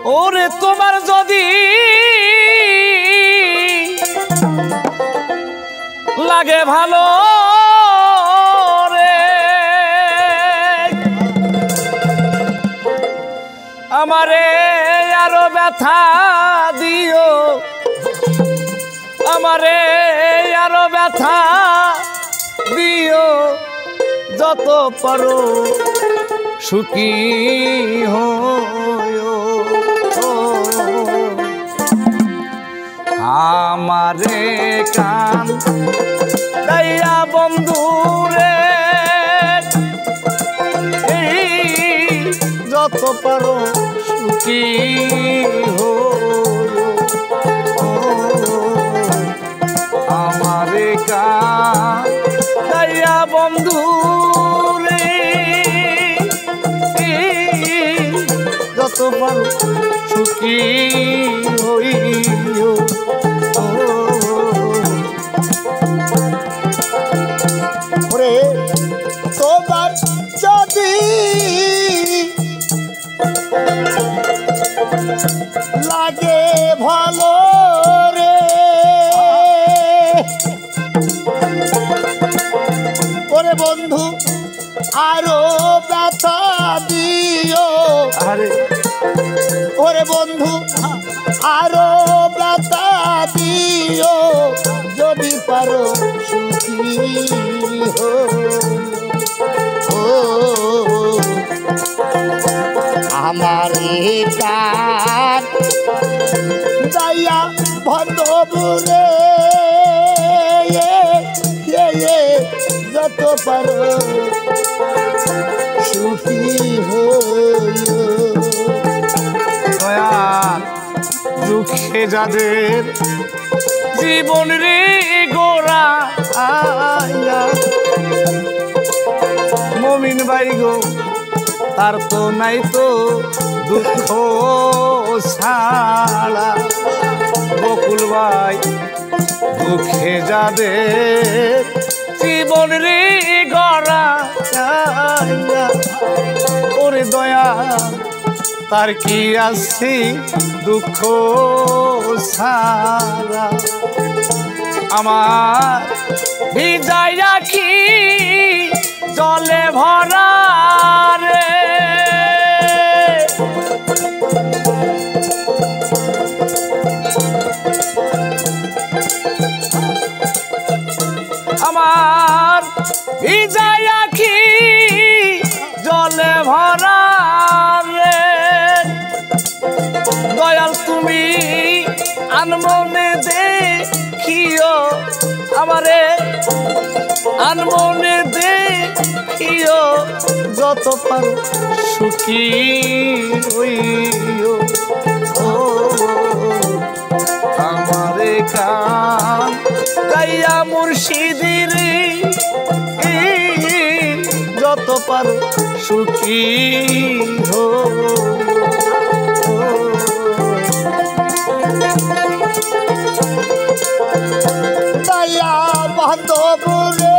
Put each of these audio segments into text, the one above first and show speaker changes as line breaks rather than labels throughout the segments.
ওরে তোমার যদি লাগে ভালো রে আমারে আরো ব্যথা দিও আমারে আরো ব্যথা দিও যত পারো সুখী হয়ো আমারে কান দাইয়া বন্ধুরে যত পারো সুখী হয়ো আমারে কান দাইয়া বন্ধুরে যত পারো সুখী হইও
ওরে তোমার যদি লাগে ভালো রে ওরে বন্ধু আরো ব্যথা দিও
আরে
ওরে বন্ধু আরো ব্যথা দিও যদি পারো সুখী ও আমার কান দাইয়া বন্ধুরে যত পারো সুখী হইও
দয়া দুঃখে যাদের জীবন রে গোরা আয়া মমিন ভাই গো তার তো নাই তো দুঃখ ছাড়া বকুল ভাই দুঃখে যাদের জীবন রে গড়া ওরে দয়া তার কি আছে দুঃখ ছাড়া আমার ভিজাই রাখি জলে ভরা রে আমার ভিজাই রাখি জলে ভরা রে দয়াল তুমি আনমনে দেখিও আমারে আনমনে দেখিও যত পারো সুখী হইও ও আমারে কান গাইয়া মুর্শিদির যত পারো সুখী
দয়া বান্ধবরে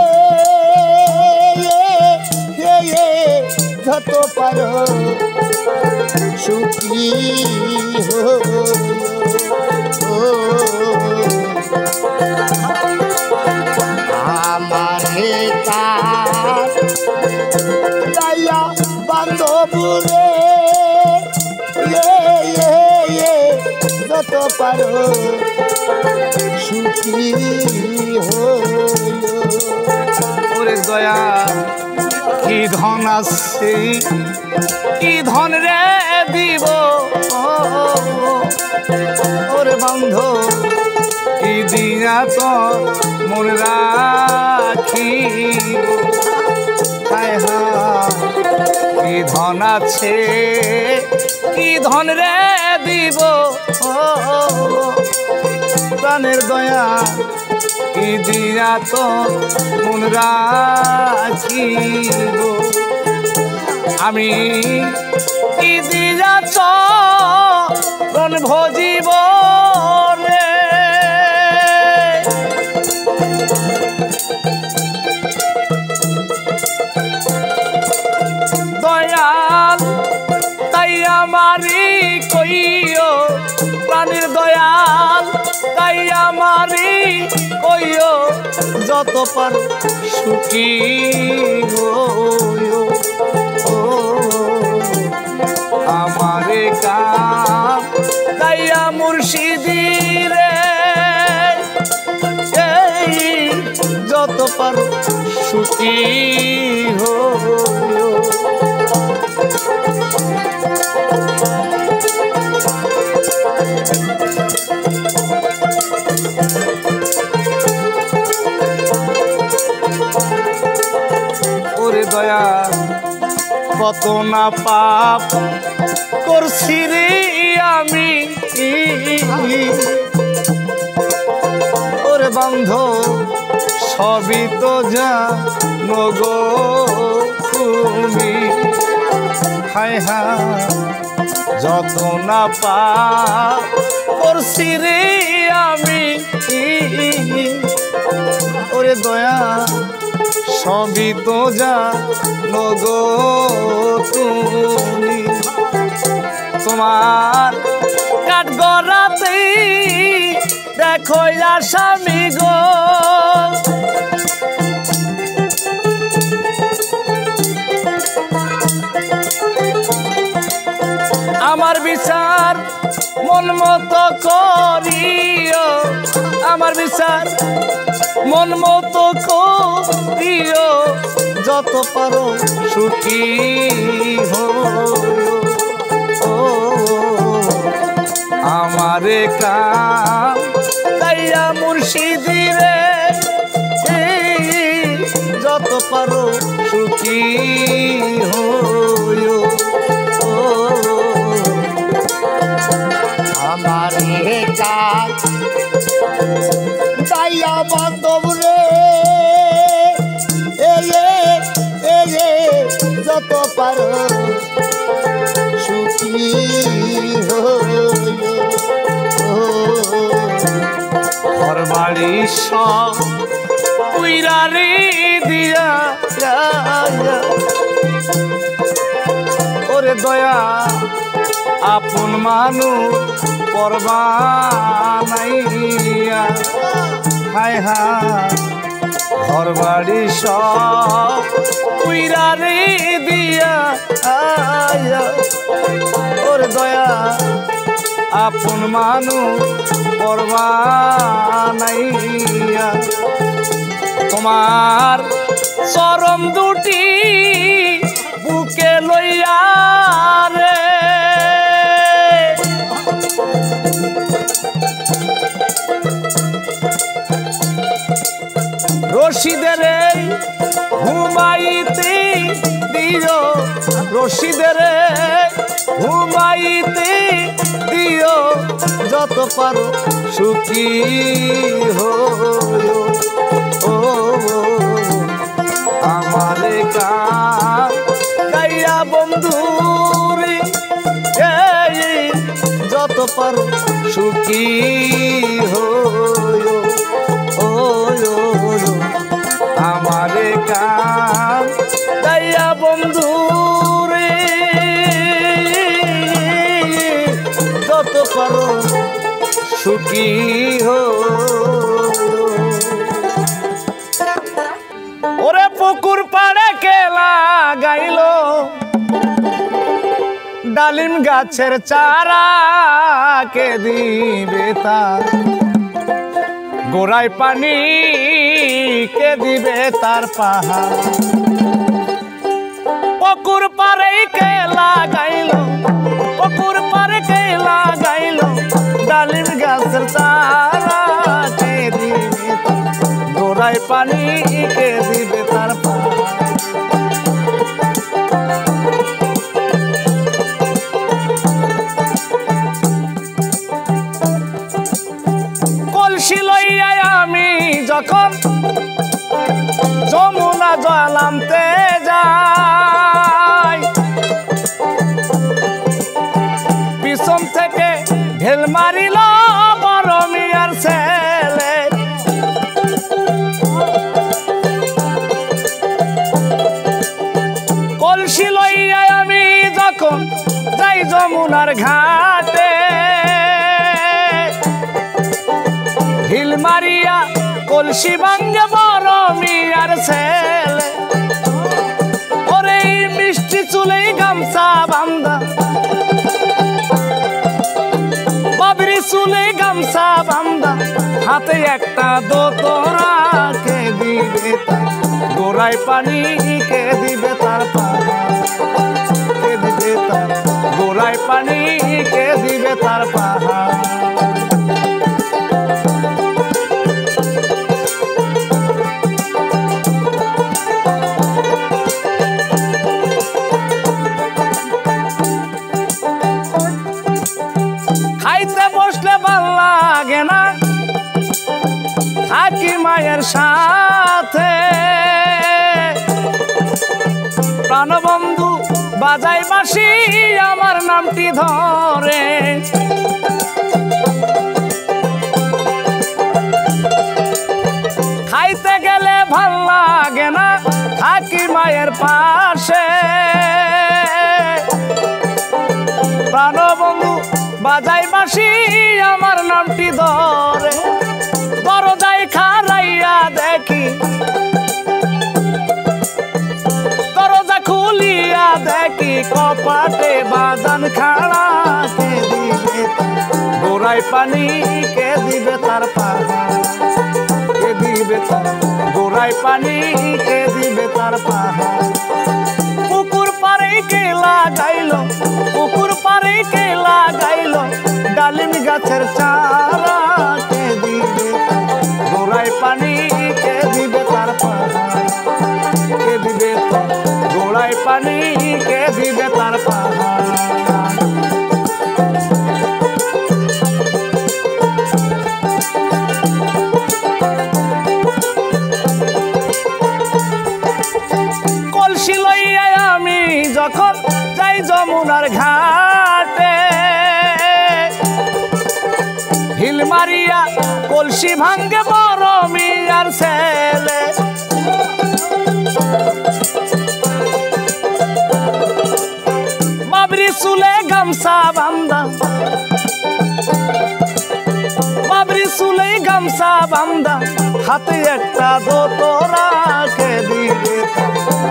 যত পারো সুখী আমার কান দয়া বান্ধবরে যত পারো সুখী
ওরে দয়া কি ধন আছে কি ধন রে দিব ওরে বন্ধ কি দিয়া তো মন রাখিব হায় হায় কি ধন আছে কি ধন রে দিব প্রাণের দয়া কি দিয়া তো মন রাখিব আমি কি দিয়া চরণ ভজিব রে দয়াল তাই আমারি কইও প্রাণীর দয়াল তাই আমারি কইও যত পারো সুখী হইও আমারে কাম গাইয়া মুর্শিদি রে যত পারো সুখী হইও ওরে দয়া কত না পাপ করছি রে আমি ওরে বান্ধব সবই তো জানো গো তুমি হায় হায় যত না পাপ করছি রে আমি ওরে দয়া সবই তো জানো গো তুমি তোমার কাঠ গড়াতে দেখো আসামি গো আমার বিচার মন মতো করিও আমার বিচার মন মতো করিও যত পারো সুখী হইও আমারে কাম গাইয়া মুর্শিদি রে যত পারো সুখী হইও
আমারে কাম গাইয়া বান্ধব রে যত পারো সুখী
ঘর বাড়ি সব উইরারে দিয়া ওরে দয়া আপন মানুষ করবা নাইয়া হায় হায় ঘর বাড়ি সব উইরারে দিয়া ওরে দয়া আপন মানুষ করবা নাইয়া তোমার চরম দুটি বুকে লইয়া রে রশিদের ঘুমাইতে দিও রশিদের ঘুমাইতে দিও যত পারো সুখী হইও আমারে কাম গাইয়া বন্ধুরে যত পারো সুখী হইও আমারে কাম গাইয়া বন্ধুরে যত পারো সুখী ওরে পুকুর পাড়ে কেলা গাইল ডালিম গাছের চারা কে দিবে তা গোড়ায় পানি কে দিবে তার পাহাড় পুকুর পাড়ে কেলা গাইল পুকুর পাড়ে কেলা গাইল ডালিম গাছের চারা কে দিবে গোড়ায় পানি কে দিবে তার পাহাড় কলসি লইয়া আমি যখন যমুনা জলামতে যাই পিছন থেকে ঢেল মারিল বড় মিয়ার ছেলে কলসি লইয়া আমি যখন যাই যমুনার ঘাটে ঢিল মারিয়া কলসি ভাঙ্গে বড় মিয়ার ছেলে ওরে মিষ্টি চুলে গামছা বান্ধা বাবরি চুলে গামছা বান্ধা হাতে একটা দোতরা কে দিবে গোড়ায় পানি কে দিবে তার পাহা কে দিবে তার গোড়ায় পানি কে দিবে তার পাহা খাইতে বসলে ভাল লাগে না থাকি মায়ের সাথে প্রাণবন্ধু বাজাই বাঁশি আমার নামটি ধরে খাইতে গেলে ভাল লাগে না থাকি মায়ের পাশে প্রাণবন্ধু বাজাই বাঁশি আমার নামটি ধরে দরজায় খারাইয়া দেখি দরজা খুলিয়া দেখি কপাটে বাদান খাড়া কে দিবে গোড়ায় পানি কে দিবে তার পাহা কে দিবে তার গোড়ায় পানি কে দিবে তার পাহা পুকুর পারে কে লাগাইলো পুকুর পারে কে লাগাইলো ডালিম গাছের চারা কে দিবে গোড়ায় পানি কে দিবে তার পাহা কে দিবে তার গোড়ায় পানি কে দিবে তার পাহা কলসি লইয়া আমি যখন যাই যমুনার ঘাটে ঢিল মারিয়া কলসি ভাঙ্গে বড় মিয়ার ছেলে বাবরি চুলে গামছা বান্ধা বাবরি চুলে গামছা বান্ধা হাতে একটা দোতরা কে দিবে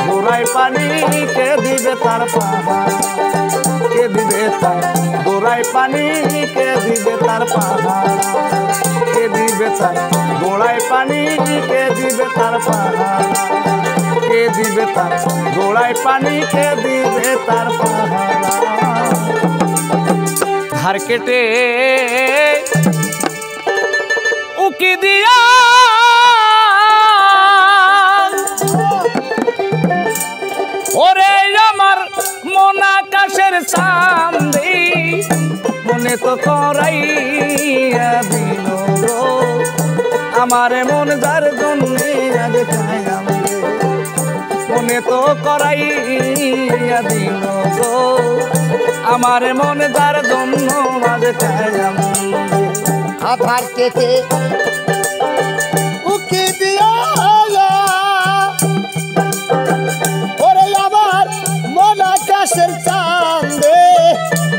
গোড়ায় পানি কে দিবে তার পাহা কে দিবে তার গোড়ায় পানি কে দিবে তার পাহা কে দিবে তার গোড়ায় পানি কে দিবে তার পাহা কে দিবে তার গোড়ায় পানি কে দিবে তার পাহা ধার কেটে উকি দিয়া ওরে আমার মন আকাশের চাঁদি মনে তো করাইয়া দিল গো আমারে মন যার জন্যে আজ চাইলাম মনে তো করাইয়া দিল গো আমারে মন যার জন্য আজ চাইলাম
আধার কেটে উকি দিয়া ওরে আমার মন আকাশের চাঁদে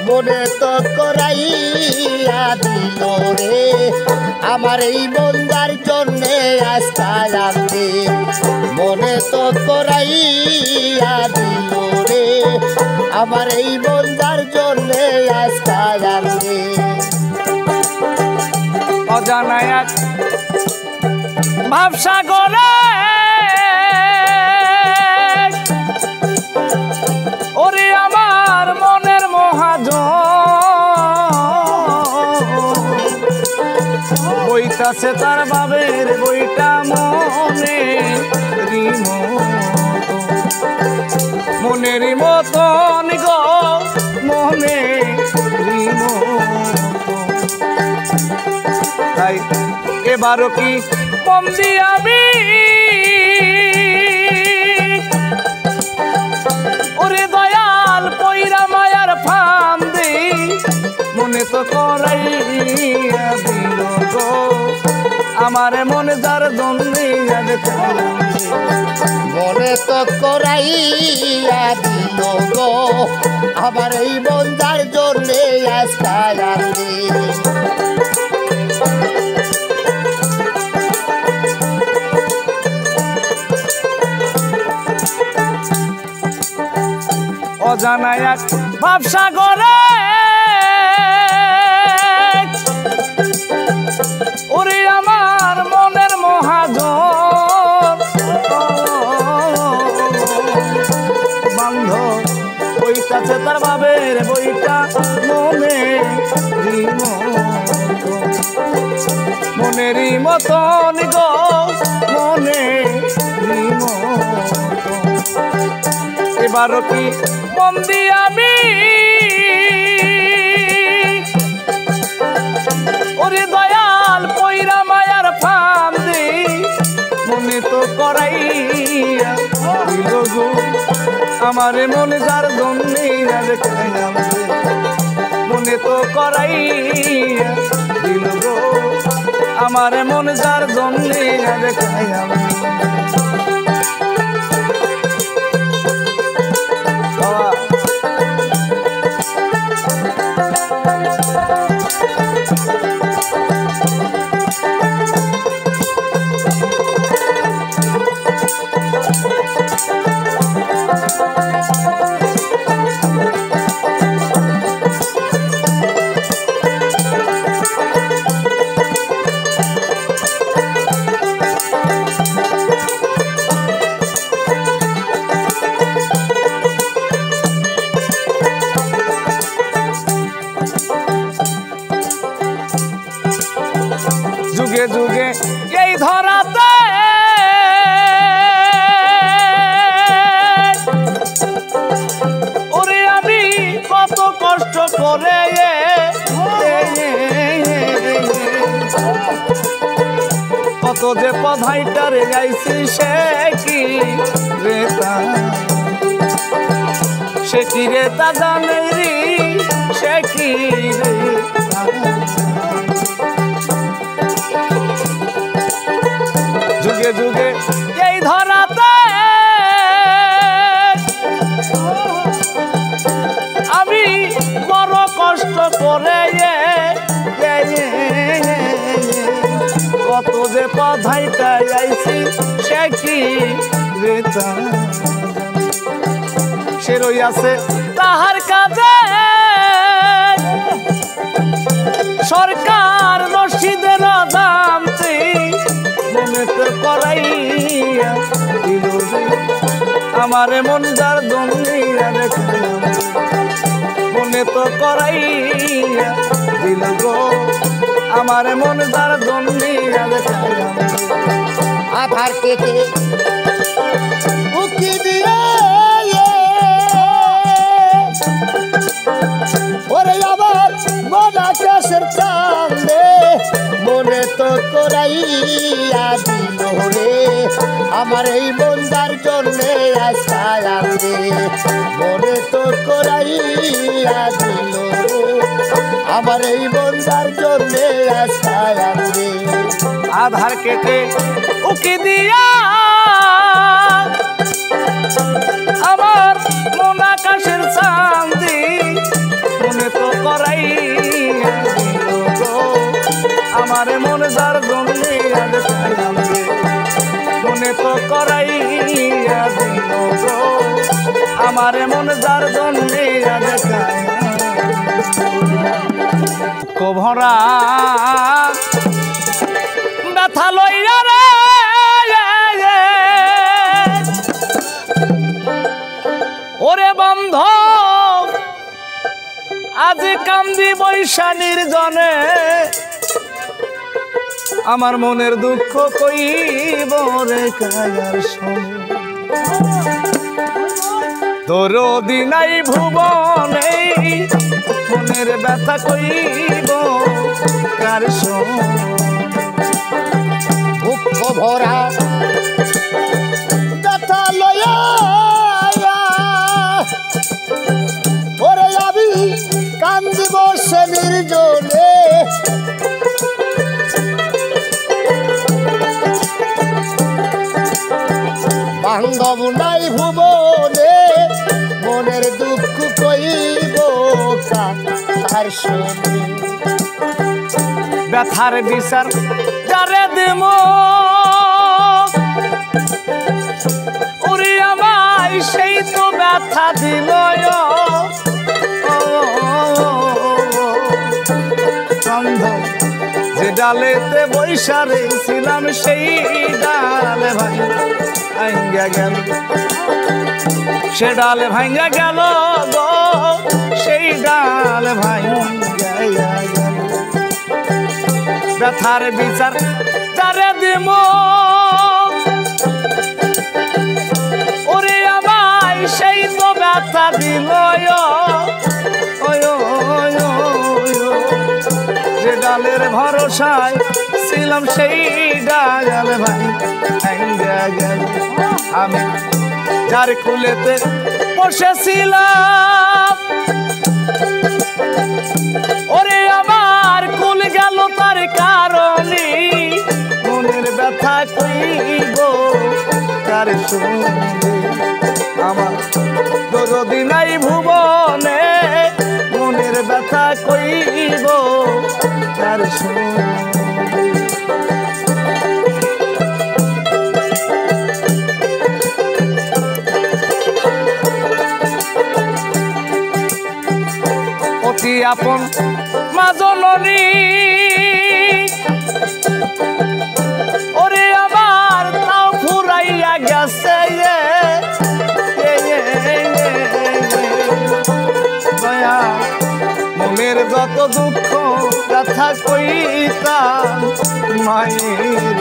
মনে তো করাইয়া দিল রে আমার এই বন্দার জন্যে আজকাল আনতে মনে তো করাইয়া দিল রে আমার এই বন্দার জন্যে আজকাল আনতে
অজানা এক ভাবসাগরে ওরে আমার মনের মহাজন বইতাছে তার বাবের বইটা মনে মনেরই মতন গো মনে তাই এবারও কি বন্দি আমি ওরে দয়াল পয়রা মায়ার ফান্দি মনে তো করাইয়া দিল গো আমারে মনে যার জন্যে
মনে তো করাইয়া দিল গো আমার এই বন্দার জন্যে আজকাল আনলি
অজানা এক ভাবসাগরে ওরে আমার মনের মহাজন বান্ধব বইটাছে তার বাবের বইটা মনে মনেরই মতন গো মনেরই মতন এবারও কি মন দিয়ে আমি ওরে দয়াল পয়রা মায়ার ফান্দি মনে তো করাইয়া দিল গো আমারে মনে যার জন্যে মনে তো করাইয়া দিল গো আমারে মনে যার জন্যে দেখাই আমি যুগে যুগে এই ধরাতে ওরে আমি কত কষ্ট করে কত যে পধাইটারে গাইছি সে কি রে তা জানে রে সে কি রে যুগে যুগে এই ধরাতে আমি বড় কষ্ট করে কত যে পধাইটা আইছি সে কি রেতা সে রইয়াছে তাহার কাজে সরকার মসজিদের দামতি মনে তো করাইয়া দিল আমারে মন যার দুনিয়া দেখে মনে তো করাইয়া দিল গো আমারে মন যার দুনিয়া দেখে
আধার কেটে উকি দিয়ে ওরে আবার মন আকাশের চাঁদে মনে তো করাইয়া দিল রে আমার এই মন্দার জন্যে আশায় রে মনে তো করাইয়া দিল আমার এই মন্দার জন্যে আশায় রে
আধার কেটে উকি দিয়া আমার মন আকাশের চাঁদি মনে তো করাইয়া দিল গো আমারে মনে যার জন্যে মনে তো করাইয়া দিল গো আমারে মনে যার জন্যে দেখায় কোভরা ব্যথা লইয়া রে ওরে বন্ধ আজ কান্দি বৈশানীর জনে আমার মনের দুঃখ কইব রে কায়ার সঙ্গে দরদি নাই ভুবনে মনের ব্যথা কইব কার সঙ্গে
দুঃখ ভরা ব্যথা লয়া ওরে আমি কান্দিব সে নির্জনে বান্ধব নাই ভুবনে মনের দুঃখ কইব কার সঙ্গে
ব্যথার বিচার যারে দেব ওরে আমায় সেই তো ব্যথা দিল যে ডালেতে বৈশারে ছিলাম সেই ডালে ভাই ভাঙ্গা গেল, সে ডালে ভাঙ্গা গেল গো, সেই ডালে ভাঙ্গা গেল। ব্যথার বিচার তারে দিব ওরে আমায় সেই তো ব্যথা দিল যে ডালের ভরসায় ছিলাম সেই ডাল ভাই ভাঙ্গা গেল। আমি যার কুলেতে বসেছিলাম ওরে আমার কুল গেল তার কারণে, মনের ব্যথা কইব কার শুনবে, আমার দরদি নাই ভুবনে, মনের ব্যথা কইব কার শুনবে। অতি আপন মা জননী ওরে আমার তাও ফুরাইয়া গেছে দয়া, মনের যত দুঃখ কথা কইতাম মায়ের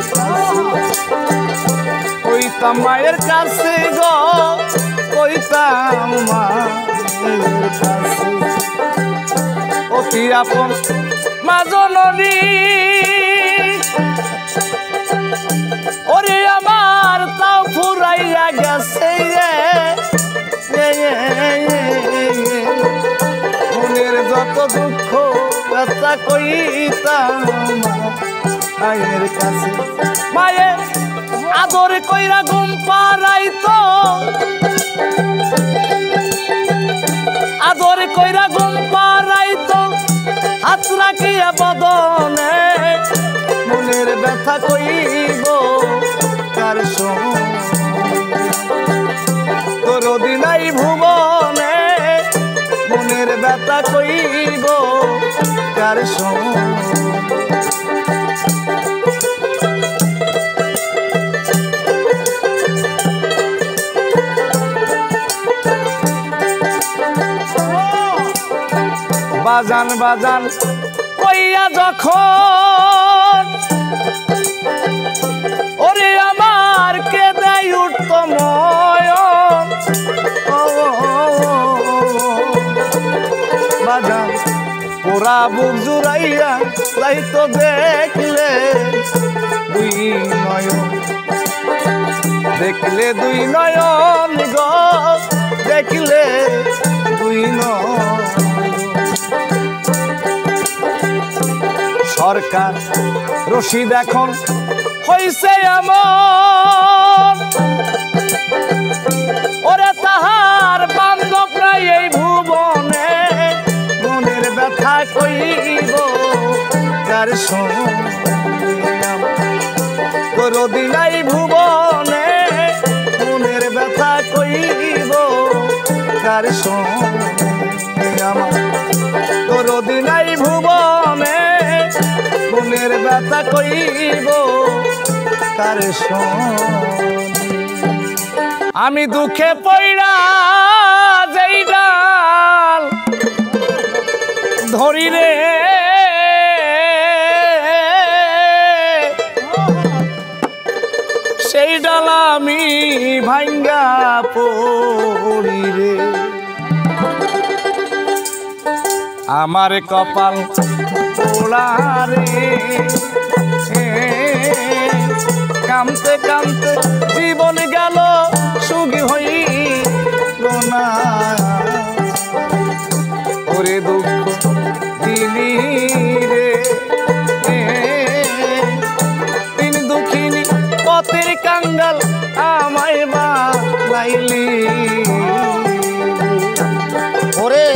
কইতাম মায়ের কাছে গো, কইতাম মায়ের কাছে। অতি আপন মা জননী ওরে আমার তাও ফুরাইয়া গেছে মনের যত দুঃখ ব্যথা কইতাম মায়ের কাছে। মায়ের আদর কইরা ঘুম পাড়াইতো, আদর কইরা ঘুম পাড়াইতো, হাত রাখিয়া বদনে, মনের ব্যথা কইব কার দরদি নাই ভুবনে, মনের ব্যথা কইব কার বাজান বাজান কইয়া যখন ওরে আমার কে দেয় উঠত ময়ন, বাজান ওরা বুক জুড়াইয়া যাইতো দেখলে দুই নয়ন, দেখলে দুই নয়ন গো, দেখলে দুই নয়ন। সরকার রশিদ এখন হইছে এমন ওরে তাহার বান্ধব নাই এই ভুবনে, মনের ব্যথা কইব কার দরদি নাই ভুবনে, মনের ব্যথা কইব কার আমার দরদি নাই ভুবনে, মনের ব্যথা কইব কার আমি দুঃখে পইড়া যেই ডাল ধরি রে সেই ডাল আমি ভাঙ্গা পড়ি রে, আমার কপাল পোড়া রে, কামতে কামতে জীবন গেল সুখী হইল না, ওরে দুঃখ দিলি রে তিন দুঃখিনী পথের কাঙ্গাল আমায় বানাইলি
ওরে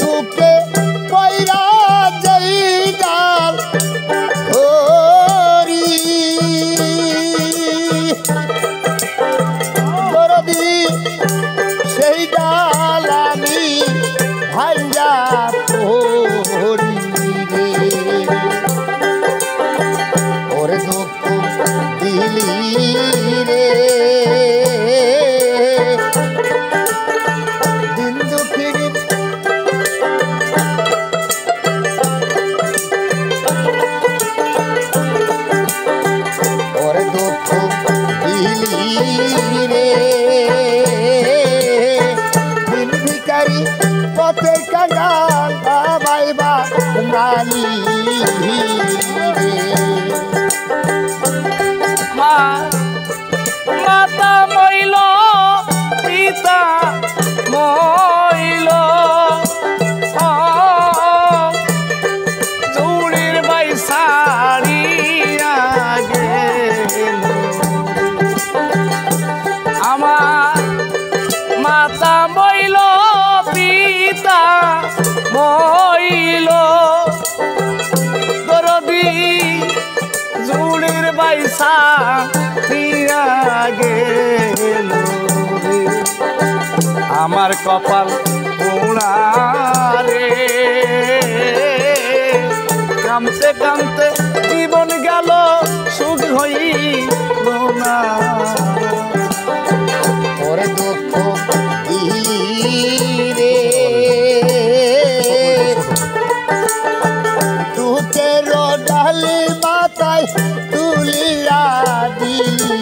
দুঃখে পয়রা যেই ডাল ধরি দরদি হারালি
মাতা মইল পিতা মইল চুড়ির বাই সারিয়া গেল আমার মাতা মইল পিতা মইল দরদি জুড়ির বাইসা দিয়া গেল আমার কপাল পোড়া রে কামতে কামতে জীবন গেল সুখ হইল না
ওরে দুঃখ রে দুঃখের ডালি মাথায় তুলিয়া দিলি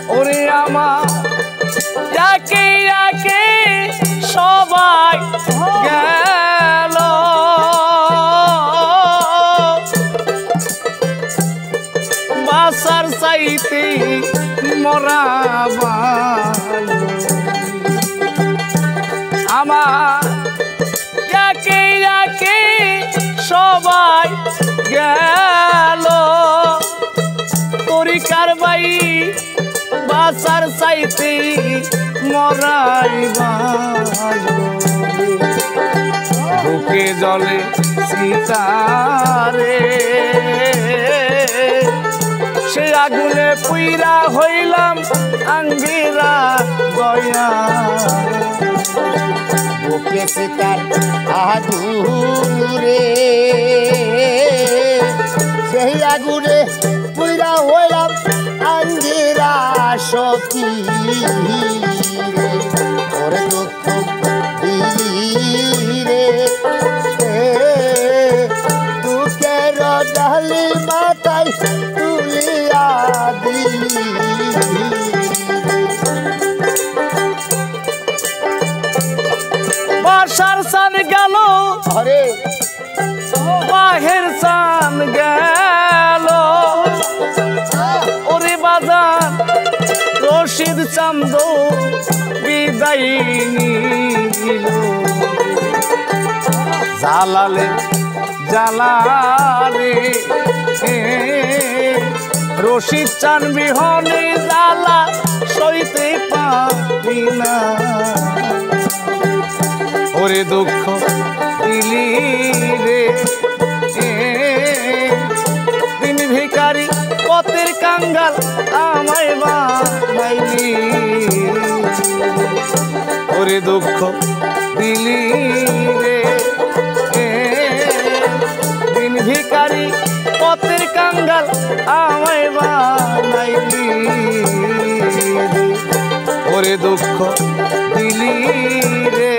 ওরে আমার একে একে সবাই গেল বাসার চাইতে মরা ভালো আমার একে একে সবাই গেল তরিকার বাই বাসার চাইতে মরাই ভালো বুকে জলে সীতারে সে আগুনে পুইরা হইলাম আঙ্গিরা দয়া
বুকে সীতার আগুন রে সেই আগুনে পুইরা হইলাম আঙ্গিরা সখী ওরে দুঃখ দিলি রে দুঃখের ডালি মাথায় তুলিয়া দিলি
বাসার সান গেল
হরে
বাহের সান গেল ওরে বাজার রশিদ চান্দ বিদায় নিল জালালে জালারে রশিদ চান বিহনে জালা সইতে পারি না ওরে দুঃখ দিলি রে দিন ভিখারি পথের কাঙ্গাল আমায় বানাইলি ওরে দুঃখ দিলি রে দিন ভিখারি পথের কাঙ্গাল আমায় বানাইলি ওরে দুঃখ দিলি রে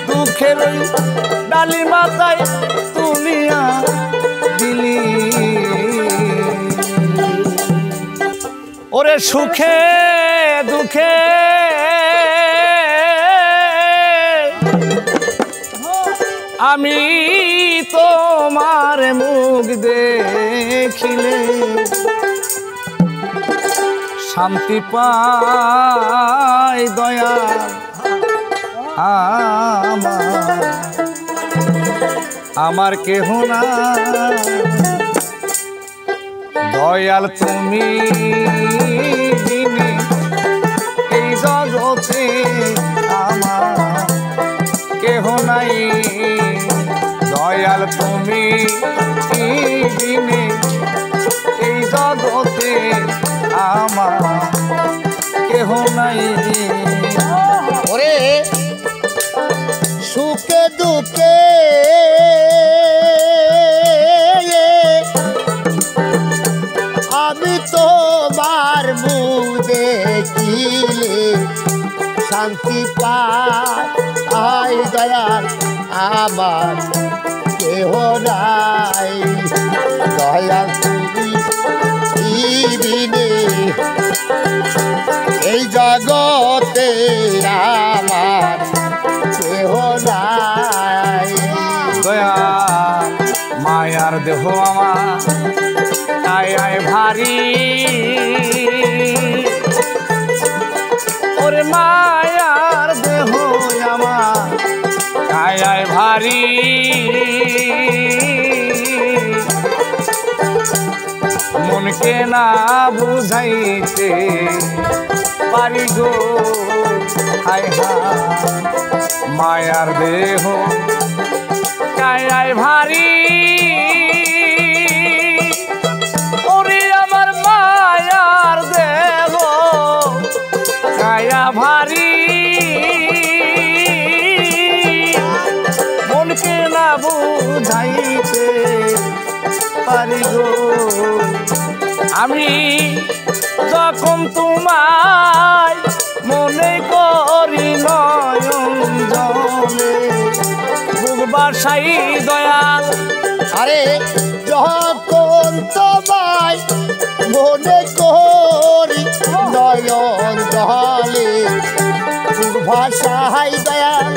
দুঃখের ডালি মাথায় তুলিয়া দিলি ওরে সুখে দুঃখে আমি তোমার মুখ দেখিলে শান্তি পাই দয়া আমার কেহ না দয়াল তুমি বিনে এই জগতে আমার কেহ নাই দয়াল তুমি বিনে এই জগতে আমার কেহ নাই
ওরে সুখে দুঃখে আমি তোমার মুখ দেখিলে শান্তি পাই দয়াল আমার কেহ নাই দয়াল তুমি বিনে এই জগতে আমার কেহ নাই
দয়া মায়ার দেহ আমার আয় ভারী ওরে মায়ার দেহ আমার আয় ভারী মনকে না বুঝাইতে পারি গো হায় হায় মায়ার দেহ আয় ভারী ওরে আমার মায়ার দেহ কায়া ভারী মনকে না বুঝাইতে পারি গো আমি যখন তোমায় মনে করি নয়ন জলে বুক বাসাই দয়াল
আরে যখন তোমায় মনে করি নয়ন জলে ভাষাই দয়াল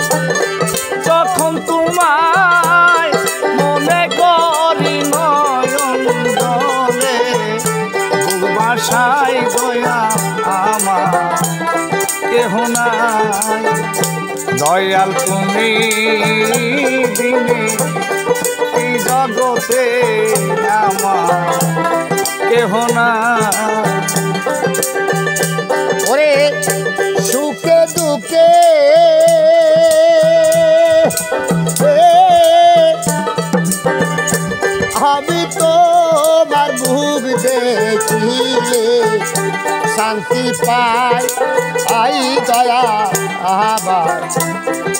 যখন তোমায় মনে করি নয়ন জলে বুক বাসাই দয়া আমার কেহ নাই দয়াল তুমি দিনে এই জগতে আমার কেহ নাই
ওরে সুখে দুঃখে আমি তোমার মুখ দেখিলে শান্তি পাই আই দয়া আমার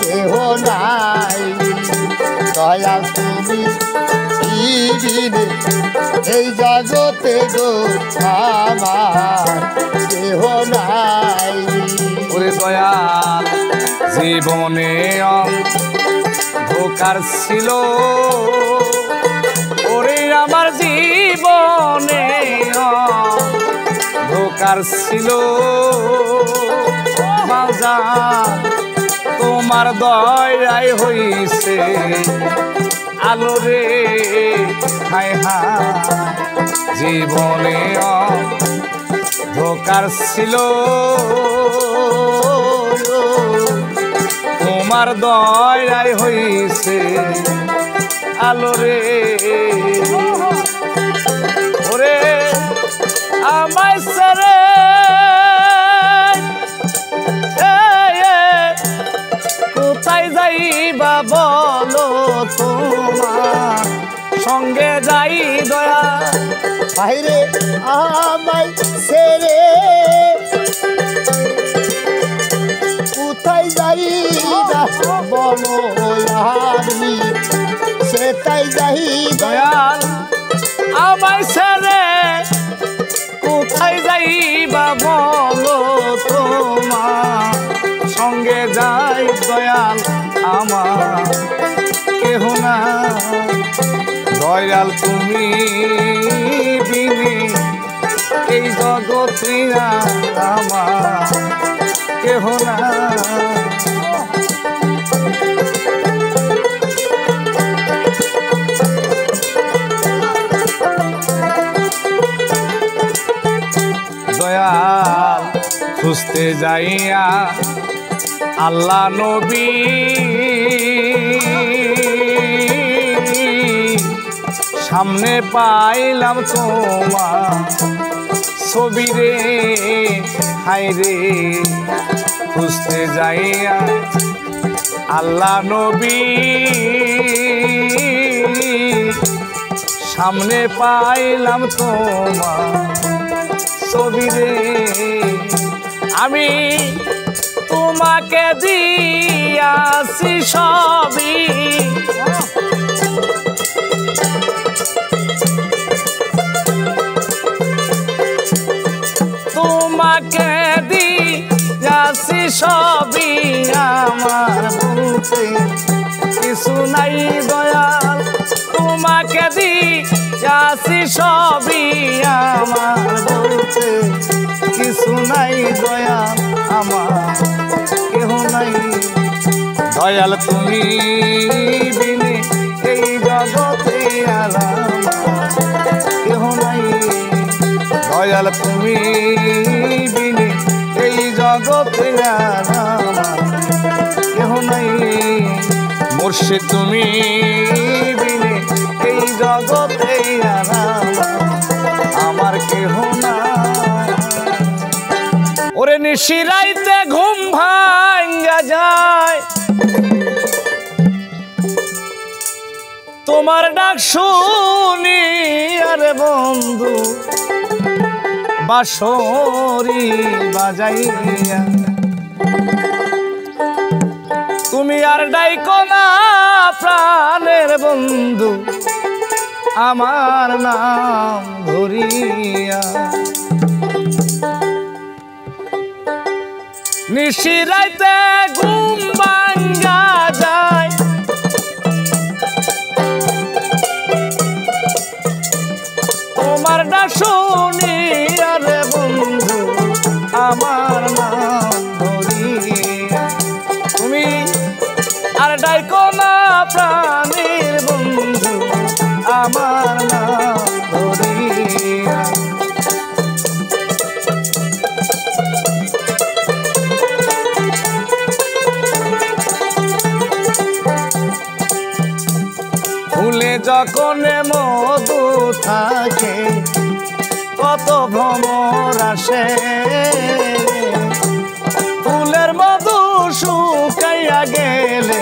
কেহ নাই দয়া তুমি বিনে এই জগতে গো আমার কেহ নাই
ওরে দয়াল জীবনে ধোকার ছিল ওরে আমার জীবনে ধোকার ছিল বাজার তোমার দয়ায় হইছে আলো রে হায় হায় জীবনে ধোকার ছিল তোমার দয়ায় হইছে আলো রে ওরে আমায় সেরে কোথায় যাইবা বলো তোমার সঙ্গে যাই দয়া
বাইরে আমায় ছেড়ে কোথায় যাই না বলো আমি সেটাই যাই
দয়াল আমায় ছেড়ে কোথায় যাইবা বলো তোমার সঙ্গে যাই দয়াল আমার কেহ না দয়াল তুমি বিনে এই জগতে আমার কেহ না দয়াল খুঁজতে যাইয়া আল্লাহ নবী সামনে পাইলাম তোমার ছবি রে হাই রে খুঁজতে যাইয়া আল্লাহ নবী সামনে পাইলাম তোমার ছবি রে আমি তোমাকে দিয়াছি সবই তোমাকে দিয়াছি সবই আমার বলতে কিছু নাই দয়াল তোমাকে দিয়াছি সবই আমার বলতে কিছু নাই দয়াল আমার কেহ নাই দয়াল তুমি বিনে এই জগতে আর আমার কেহ নাই দয়াল তুমি বিনে এই জগতে আর আমার কেহ নাই মুর্শিদ তুমি বিনে এই জগতে আর আমার কেহ না ওরে নিশিরাইতে ঘুম ভাঙ্গা যায় তোমার ডাক শুনি আরে বন্ধু বাঁশরি বাজাইয়া তুমি আর ডাইকো না প্রাণের বন্ধু আমার নাম ধরিয়া নিশিরাইতে ঘুম ভাঙ্গা যায় তোমার ডাক শুনি আরে বন্ধু আমার নাম ধরিয়া তুমি আর ডাইকো না প্রাণীর বন্ধু আমার নাম ধরিয়া ফুলে যখন মধু থাকে কত ভ্রমর আসে ফুলের মধু শুকাইয়া গেলে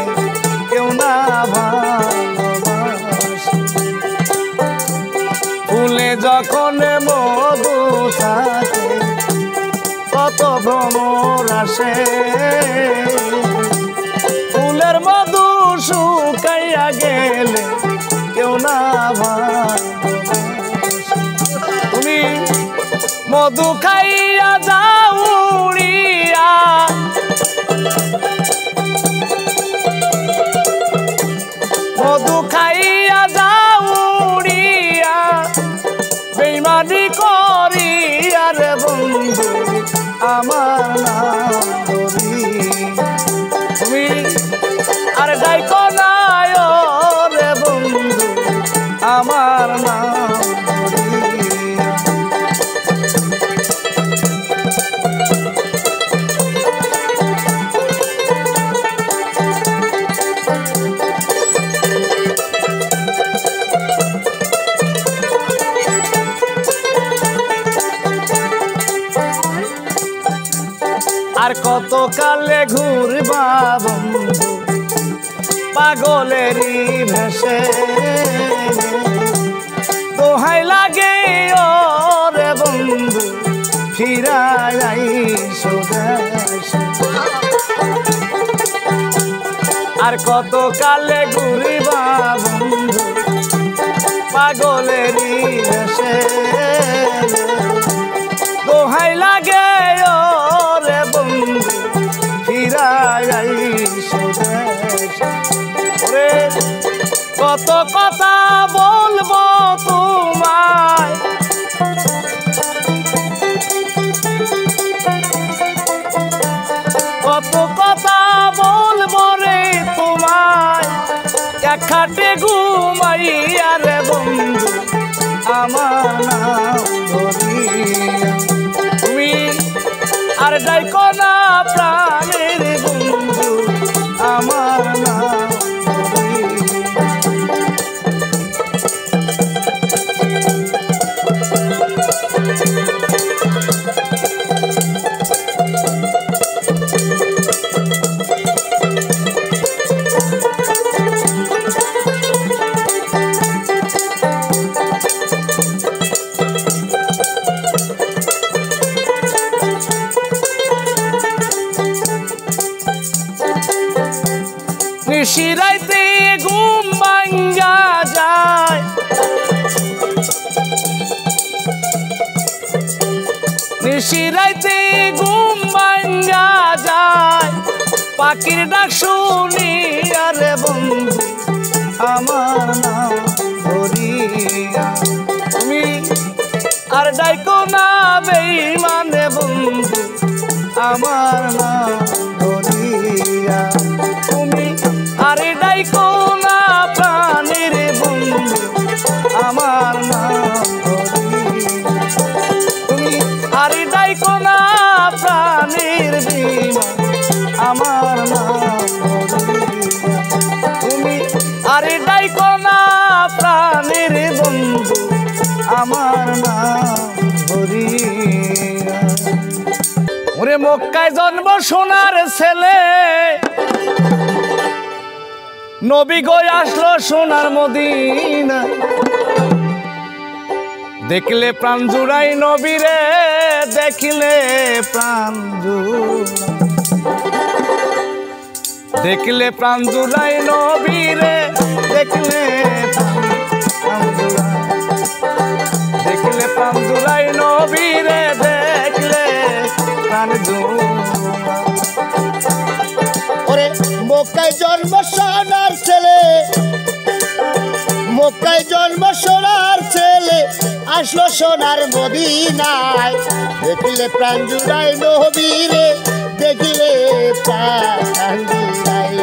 কেউ না ভালোবাসে ফুলে যখন মধু থাকে কত ভ্রমর আসে ফুলের মধু শুকাইয়া গেলে কেউ না ভালোবাসে তুমি মধু খাইয়া যাও উড়িয়া মধু খাইয়া যাও উড়িয়া বেইমানি করিয়া রে বন্ধু আমার নাম ধরিয়া তুমি আর ডাইকো না রে বন্ধু আমার নাম ধরিয়া আর কত কালে ঘুরবা বন্ধু পাগলেরই ভেসে দোহাই লাগে ওরে বন্ধু ফিরাই সুদেশে আর কত কালে ঘুরবা বন্ধু পাগলেরই ভেসে দোহাই লাগে ওরে বন্ধু ফিরাই সুদেশে ওরে কত কথা বলবো তোমায় কত কথা বলবো রে তোমায় এক খাটে ঘুমাইয়া রে বন্ধু আমার নাম ধরিয়া তুমি আর ডাইকো না প্রাণের বন্ধু আমার নাম নিশিরাইতে ঘুম ভাঙ্গা যায় নিশিরাইতে ঘুম ভাঙ্গা যায় পাখির ডাক শুনি আরে বন্ধু আমার নাম ধরিয়া তুমি আর ডাইকো না বেঈমানে বন্ধু আমার নাম ধরিয়া তুমি আর ডাইকো না প্রাণের বন্ধু আমার নাম ধরিয়া তুমি আর ডাইকো না প্রাণের বিমান আমার নাম ধরিয়া তুমি আর ডাইকো না প্রাণের বন্ধু আমার নাম ধরিয়া ওরে মক্কায় জন্ম সোনার ছেলে নবী গো আসলো সোনার মদিনা দেখলে প্রাণ জুড়াই নবীরে দেখলে প্রাণ জুড়াই দেখলে প্রাণ জুড়াই নবীরে দেখলে প্রাণ জুড়াই দেখলে প্রাণ জুড়াই নবীরে দেখলে প্রাণ জুড়াই
ওরে মক্কায় জন্ম সোনার ছেলে মক্কায় জন্ম সোনার ছেলে আসলো সোনার মদিনায় দেখলে প্রাণ জুড়াই নবীরে দেখলে প্রাণ জুড়াই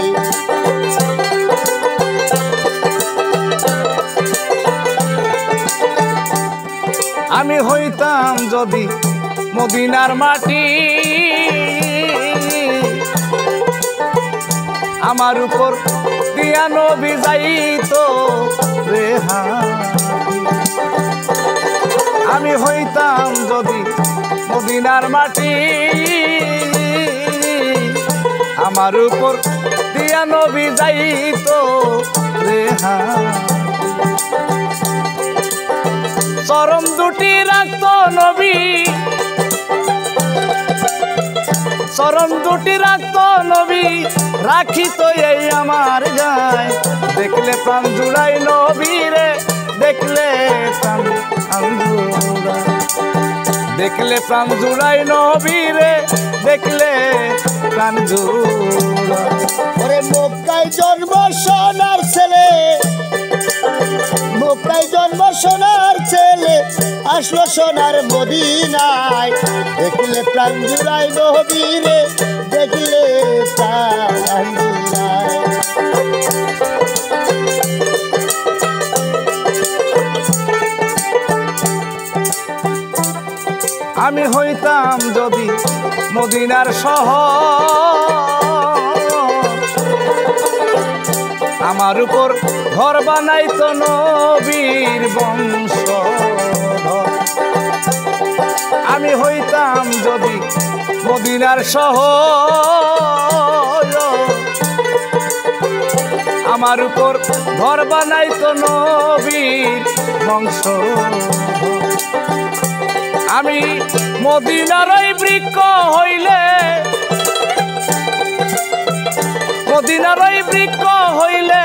আমি হইতাম যদি মদিনার মাটি আমার উপর দিয়া নবী যাইতো রেহাই আমি হইতাম যদি মদিনার মাটি আমার উপর দিয়া নবী যাইতো রেহাই চরম দুটি রাখতো নবী চরণ দুটি রাখতো নবী রাখিত এই আমার গায় দেখলে প্রাণ জুড়াই নবীরে দেখলে প্রাণ জুড়াই দেখলে প্রাণ জুড়াই নবীরে দেখলে প্রাণ জুড়াই
ওরে মক্কায় জন্ম সোনার ছেলে মক্কায় জন্ম সোনার ছেলে আসলো সোনার মদিনায় দেখলে প্রাণ জুড়াই নবীরে দেখলে প্রাণ জুড়াই
আমি হইতাম যদি মদিনার শহর আমার উপর ঘর বানাইতো নবীর বংশ আমি হইতাম যদি মদিনার শহর আমার উপর ঘর বানাইতো নবীর বংশ আমি মদিনার ওই বৃক্ষ হইলে মদিনার ওই বৃক্ষ হইলে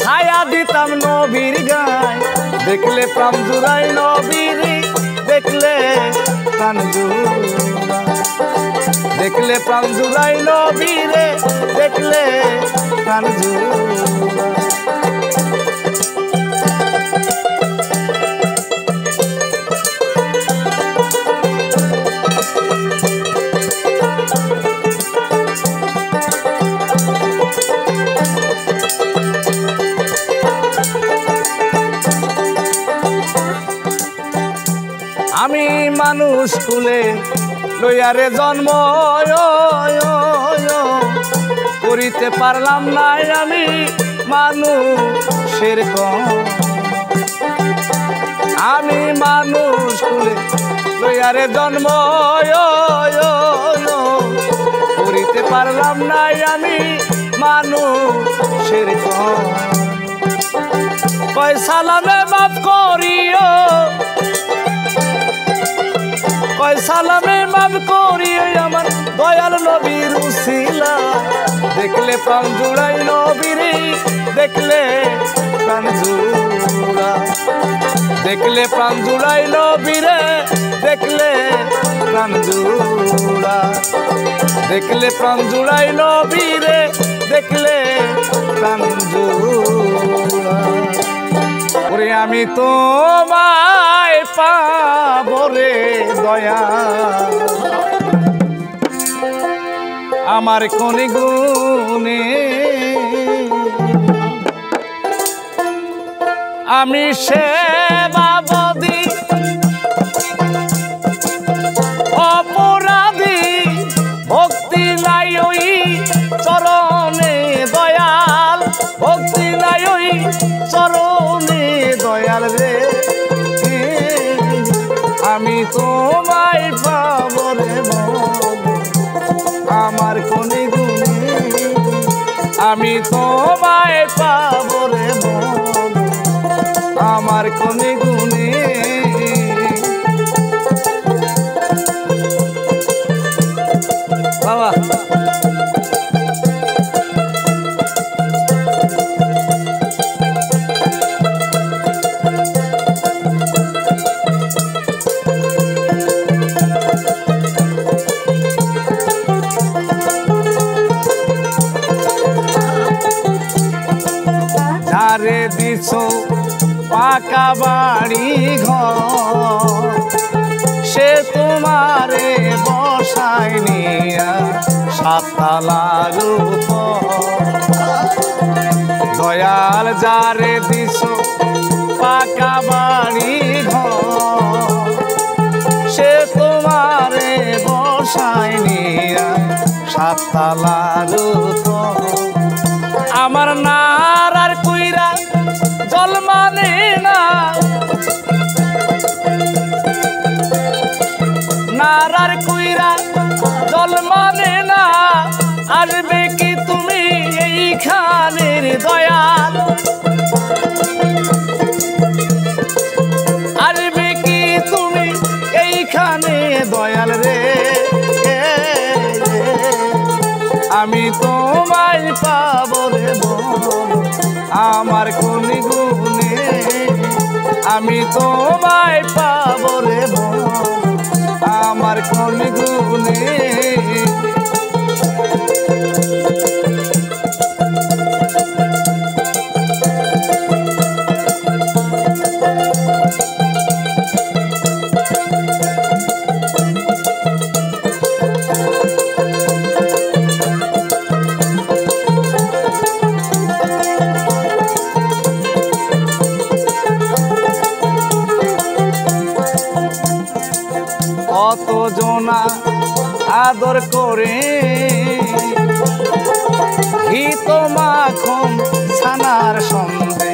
ছায়া দিতাম নবীর গায় দেখলে প্রাণ জুড়াই নবীর দেখলে প্রাণ জুড়াই দেখলে প্রাণ জুড়াই নবীরে দেখলে প্রাণ জুড়াই আমি মানুষ কুলে লইয়ারে জন্ম করিতে পারলাম না আমি মানুষের কম আমি মানুষ কুলে লইয়ারে জন্ম করিতে পারলাম না আমি মানুষের কম কয় সালামে মাফ করিও কয় সালামে মাফ করিও আমার দয়াল নবীর উসিলা দেখলে প্রাণ জুড়াই নবীরে দেখলে প্রাণ জুড়া দেখলে প্রাণ জুড়াই নবীরে দেখলে প্রাণ জুড়া দেখলে প্রাণ জুড়াই নবীরে দেখলে ওরে আমি তোমায় পাবো রে দয়া আমার কোন গুণে আমি সেবাবদি অপরাধী ভক্তি নাই ওই চরণে দয়াল ভক্তি নাই ওই চরণে দয়াল রে আমি তোমায় পাবো রে আমার কোন গুণে আমি তোমায় পাবো রে আমার কোন গুণে বাবা যারে দিছো পাকা বাড়ি ঘর সে তোমারে বসায় নিয়া সাততলার দয়াল যারে দিছো পাকা বাড়ি ঘর সে তোমারে বসায় নিয়া সাততলার আমার নারার কুইরা জল মানে না নারার কুইরা জল মানে না আসবে কি তুমি এইখানের দয়াল আসবে কি তুমি এইখানে দয়াল রে আমি তোমায় পাবো রে আমার কোন গুণে আমি তোমায় পাবো রে আমার কোন গুণে কত জনা আদর করে ঘিত মাখন ছানার সঙ্গে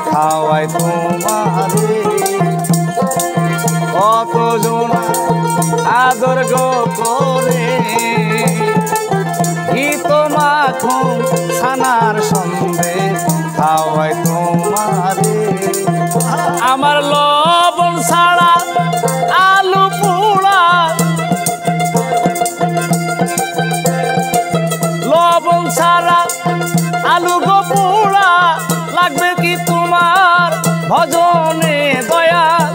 খাওয়াই তোমারে কত জনা আদর গো করে ঘিত মাখন ছানার সঙ্গে খাওয়াই তোমারে আমার লবণ ছাড়া আলু পোড়া লবণ ছাড়া আলু গো পোড়া লাগবে কি তোমার ভজনে দয়াল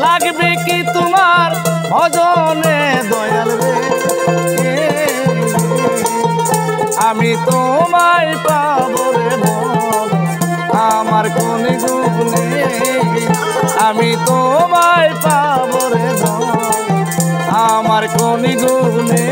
লাগবে কি তোমার ভজনে দয়াল রে আমি তোমায় পাবো রে আমার কোন গুণে আমি তোমায় পাবো রে আমার কোন গুণে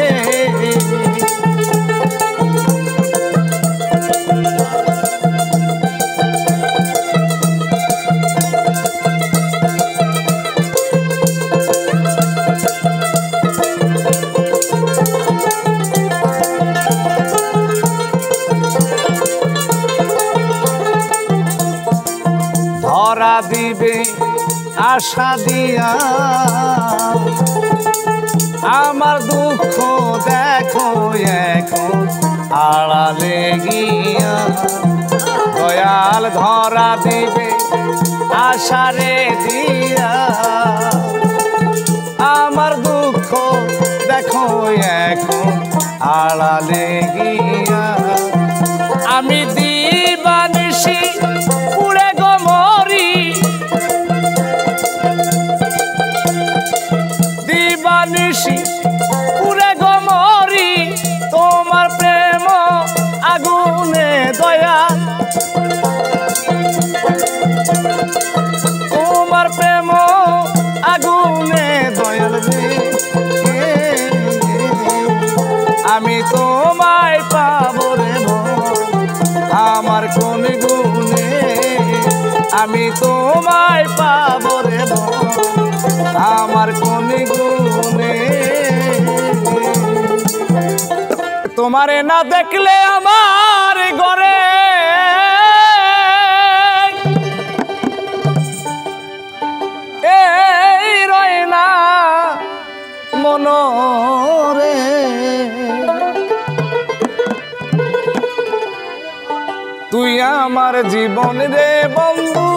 ধরা দিবে আশা দিয়া আমার দুঃখ দেখো এখন আড়ালে গিয়া দয়াল ধরা দিবে আশারে দিয়া আমার দুঃখ দেখো এখন আড়ালে গিয়া আমি দিবানিশি পুড়ে গো মরি দিবানিশি পুড়ে গো মরি আগুনে দয়া তোমার প্রেম আগুনে দয়াল রে আমি তোমায় পাবো রে আমার কোন গুণে আমি তোমায় পাবো রে আমার কোন গুণে তোমারে না দেখলে আমার ঘরে এই রয় না মনরে তুই আমার জীবন রে বন্ধু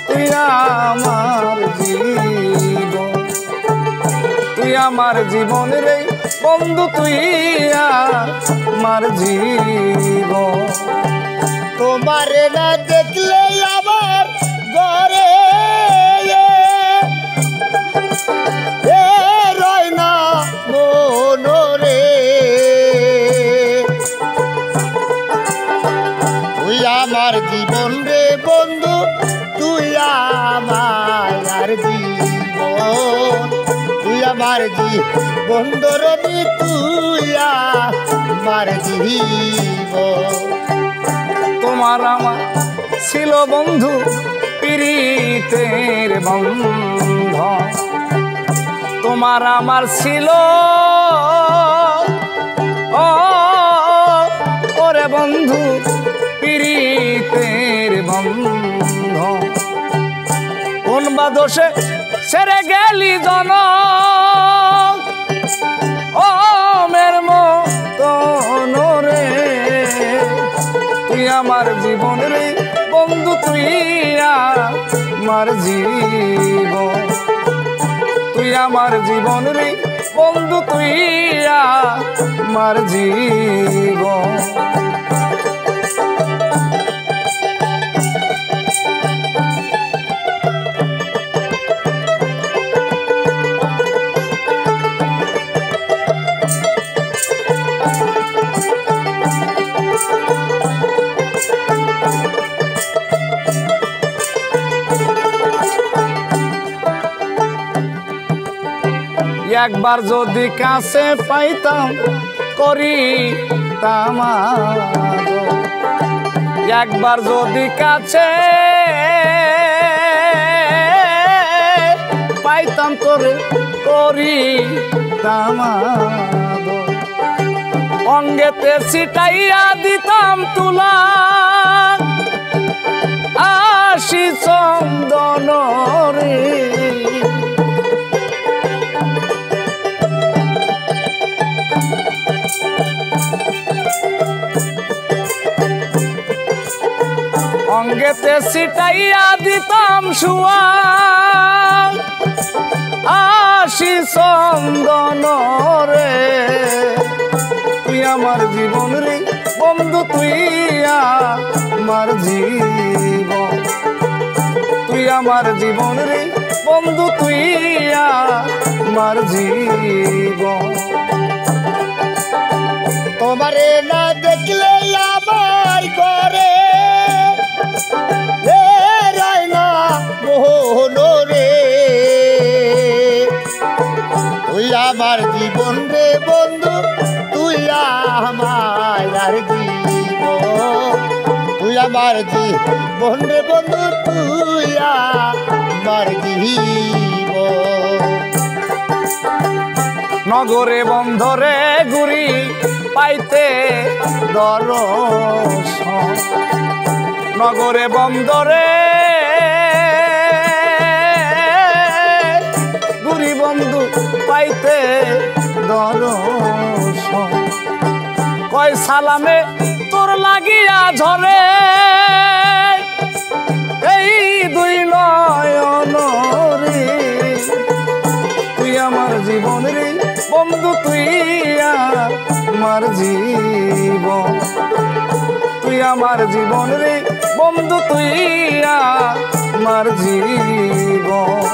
তুই আমার জীবন তুই আমার জীবন রে বন্ধু তুই আমার জীবন
তোমারে না দেখলে আমার ঘরে রয় না মনরে তুই আমার জীবন রে বন্ধু তুই আমার জীবন তুই আমার জীবন ধরনি তুই আমার জীবন
তোমার আমার ছিল বন্ধু প্রীতের বন্ধন তোমার আমার ছিল ওরে বন্ধু প্রীতের বন্ধন কোন বা দোষে সেরে গেলি জন ও মের মতন রে তুই আমার জীবন রে বন্ধু তুই আমার জীবন তুই আমার জীবন রে বন্ধু তুই আমার জীবন একবার যদি কাছে পাইতাম করিতাম একবার যদি কাছে পাইতাম তোরে করিতাম অঙ্গেতে ছিটাইয়া দিতাম তুলা আশি চন্দন রে অঙ্গেতে ছিটাইয়া দিতাম শুয়া আশি চন্দন রে তুই আমার জীবন রে বন্ধু তুই আমার জীবন তুই আমার জীবন রে বন্ধু তুই আমার জীবন
তোমারে না দেখলে আমার ঘরে রয় না মোহনরে তুই আমার জীবন রে বন্ধু তুই আমার জীবন তুই আমার জীবন রে বন্ধু তুই আমার জীবন
নগরে বন্ধরে গুরি পাইতে দর্শন নগরে বন্দরে গুরি বন্ধু পাইতে দর্শন কয় সালামে তোর লাগিয়া ঝরে এই দুই নয়ন রে তুই আমার জীবন রে বন্ধু তুই আমার জীবন তুই আমার জীবন রে বন্ধু তুই আমার জীবন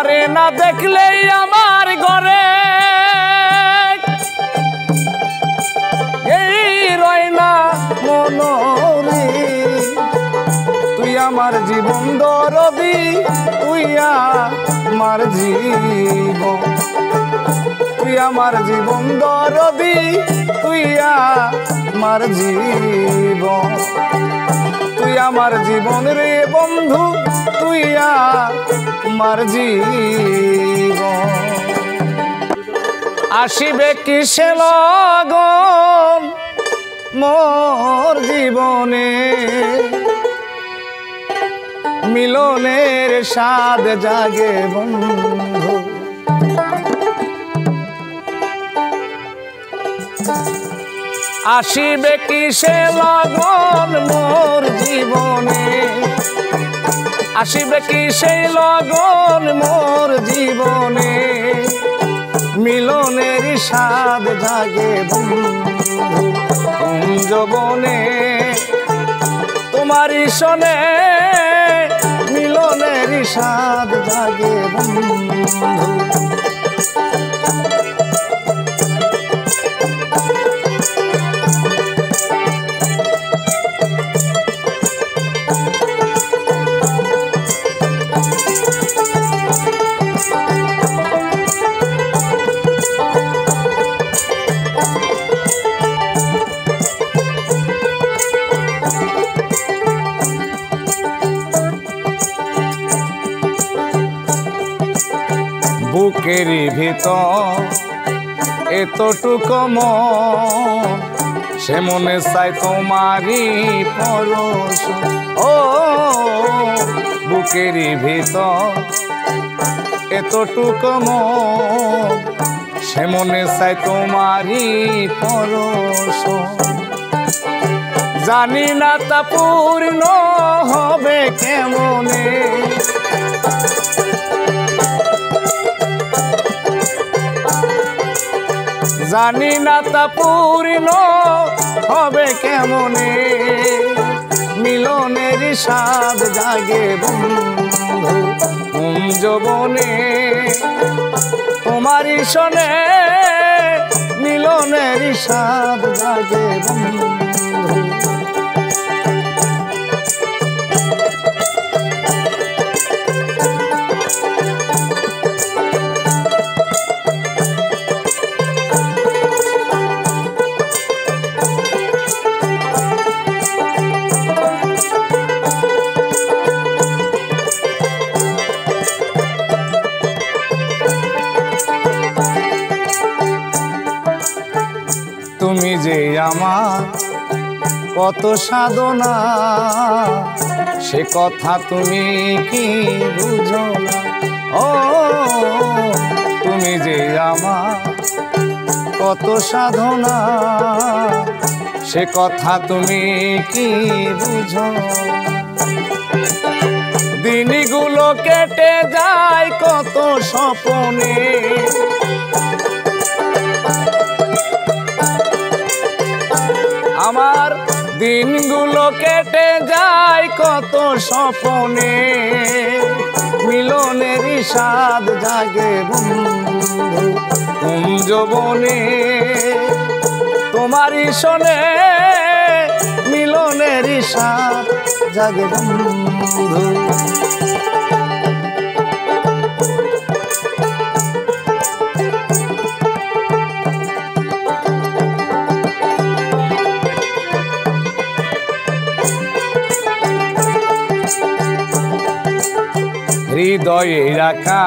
তোমারে না দেখলেই আমার ঘরে এই রয় না মনরে। তুই আমার জীবন দরদি, তুই আমার জীবন, তুই আমার জীবন দরদি, তুই আমার জীবন, তুই আমার জীবন রে বন্ধু, তুই আমার জীবন। আসিবে কিসে লগন মোর জীবনে, মিলনের স্বাদ জাগে বন্ধু। আসিবে কিসে লগন মোর জীবনে, আসিবে কিসে লগন মোর জীবনে, মিলনের স্বাদ জাগে বন্ধু যৌবনে। তোমারই শোনে মিলনের স্বাদ জাগে বন্ধু। বুকেরই ভিতর এতটুকু মন, সে মনে চাই তোমারই পরশ। ও বুকেরই ভিতর এতটুকু মন, সে মনে চাই তোমারই পরশ। জানি না তা পূর্ণ হবে কেমনে, জানি না তা পূর্ণ হবে কেমনে, মিলনের স্বাদ জাগে বন্ধু যৌবনে। তোমারই শোনে মিলনের স্বাদ জাগে বন্ধু। তুমি যে আমার কত সাধনা, সে কথা তুমি কি বুঝো না। ও তুমি যে আমার কত সাধনা, সে কথা তুমি কি বুঝো। দিনগুলো কেটে যায় কত স্বপ্নে, আমার দিনগুলো কেটে যায় কত স্বপ্নে, মিলনের স্বাদ জাগে বন্ধু যৌবনে। তোমারই শোনে মিলনের স্বাদ জাগে বন্ধু। হৃদয়ে রাখা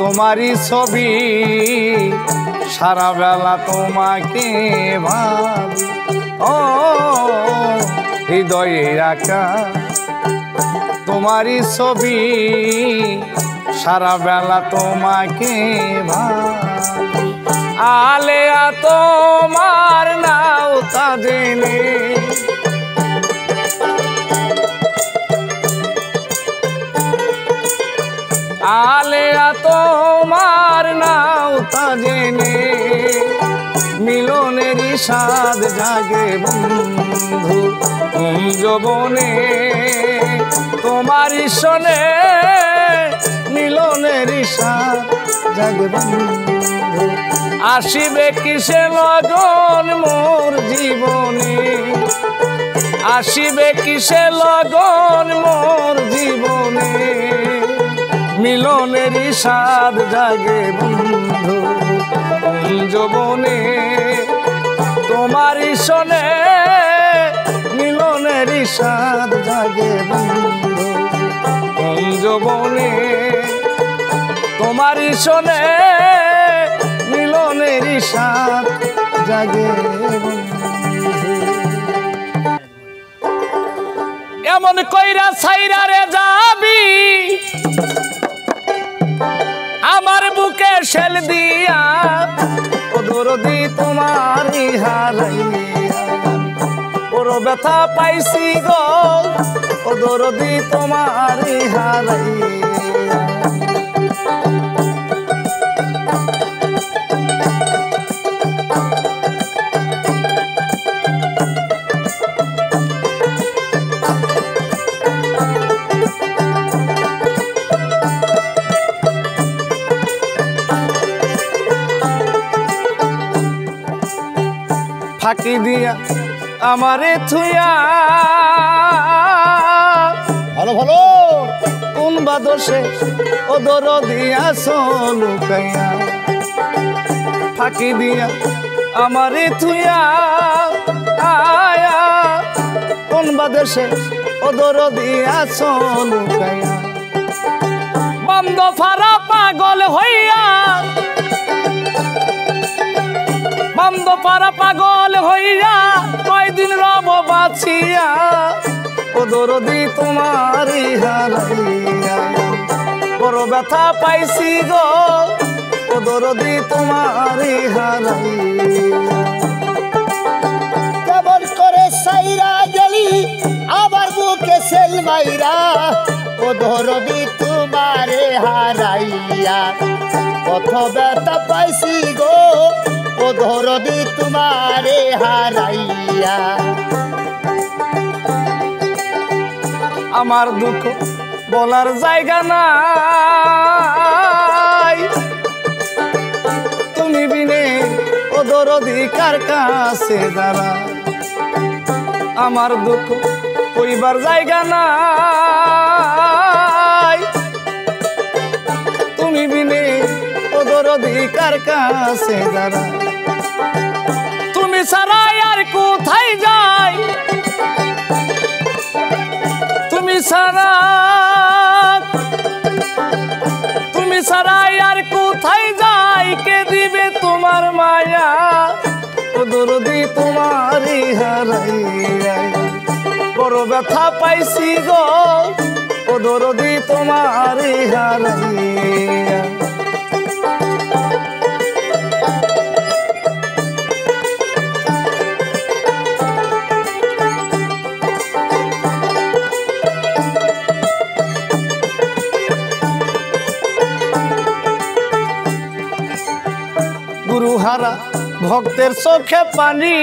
তোমারই ছবি, সারা বেলা তোমাকে ভাবি। ও হৃদয়ে রাখা তোমারই ছবি, সারা বেলা তোমাকে ভাবি। আলেয়া তোমার নাও তা জেনে, আলেয়া তোমার নাও তা জেনে, মিলনের স্বাদ জাগে বন্ধু যৌবনে। তোমারই শোনে মিলনের সাথ জাগে বন্ধু আসিবে কিসে লগন মোর জীবনে আসিবে কিসে লগন মোর জীবনে মিলনের সাথ জাগে বন্ধু যৌবনে তোমারই শোনে মিলনের সাথ জাগে বন্ধু যৌবনে তোমারই শোনে মিলনের সাথ জাগে বন্ধু এমন কইরা ছাইরা রে যাবি আমার বুকে শেল দিয়া ও দরদি তোমারই হারাইয়া বড় ব্যথা পাইছি গো ও দরদি তোমারই হারাইয়া ফাঁকি দিয়া আমারে থুয়া
ভালো ভালো
কোন বাদসে ও দরদিয়া লুকাইয়া ফাঁকি দিয়া আমারে থুয়া আয়া কোন বাদসে ও দরদিয়া লুকাইয়া বন্ধ ফারা পাগল হইয়া বন্ধ পারা পাগল হইয়া কয়দিন রব বাঁচিয়া ও দরদি তোমারই হারাইয়া বড় ব্যথা পাইছি গো ও দরদি তোমারই হারাইয়া
কেমন করে সাইরা গেলি আবার বুকে সেল মাইরা ও দরদি তোমারে হারাইয়া কত ব্যথা পাইছি গো ও দরদি তোমারে হারাইয়া
আমার দুঃখ বলার জায়গা নাই তুমি বিনে ও দরদি কার কাছে দাঁড়া আমার দুঃখ কইবার জায়গা নাই তুমি বিনে ও দরদি কার কাছে দাঁড়া তুমি ছাড়া আর কোথায় যাই তুমি ছাড়া আর কোথায় যাই কে দিবে তোমার মায়া ও দরদি তোমারই হারাইয়া বড় ব্যথা পাইছি গো ও দরদি তোমারই হারাইয়া গুরুহারা ভক্তের চোখে পানি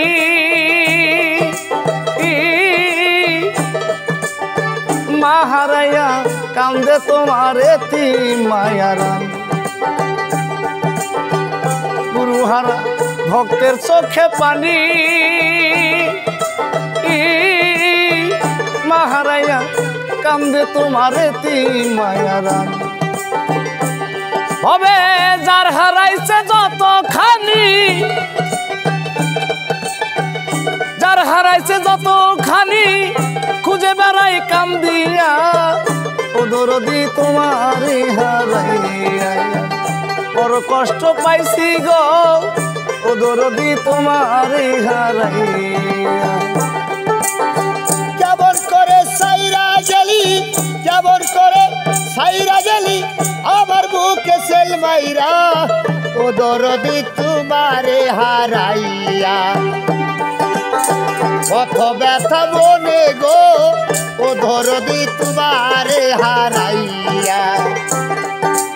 মা হারাইয়া কান্দে তোমারে মায়ারা গুরুহারা ভক্তের চোখে পানি মা হারাইয়া কান্দে তোমারে মায়ারা হবে যার হারাইছে যত খানি যার হারাইছে যত খানি খুঁজে বেড়াই কাম দিয়া ও দরদি তোমারে হারাইয়া বড় কষ্ট পাইছি গো ও দরদি তোমারে হারাইয়া
কেমন করে সাইরা গেলি কেমন করে সাইরা গেলি আমার বুকে সেল মাইরা ও দরদি তোমারে হারাইয়া কত ব্যথা মনে গো ও দরদি তোমারে হারাইয়া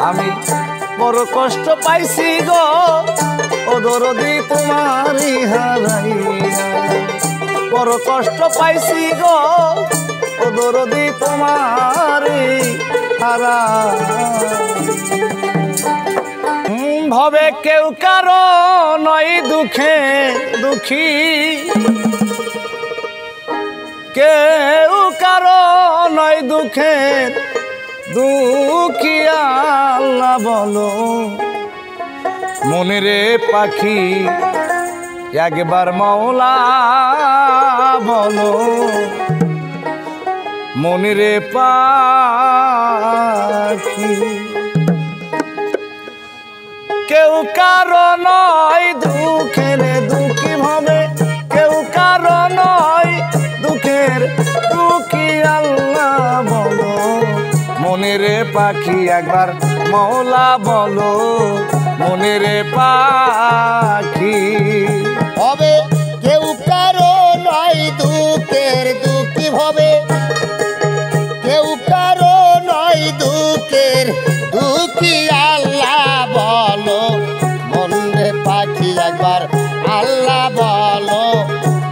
আমি বড় কষ্ট পাইছি গো ও দরদি তোমারে হারাইয়া বড় কষ্ট পাইছি গো ও দরদি তোমারি হারা ভবে কেউ কারো নয় দুঃখে দুঃখী কেউ কারো নয় দুঃখের দুঃখী আল্লাহ বলো মনেরে পাখি একবার মাওলা বলো মনেরে পাখি কেউ কারো নয় দুঃখের দুঃখী ভাবে কেউ কারো নয় দুঃখের দুঃখী আল্লাহ বলো মনেরে পাখি একবার মাওলা বলো মনেরে পাখি
হবে কেউ কারো নয় দুঃখের দুঃখী হবে কেউ কারো নয় দুঃখের দুঃখী আল্লাহ বলো মনরে পাখি একবার আল্লাহ বলো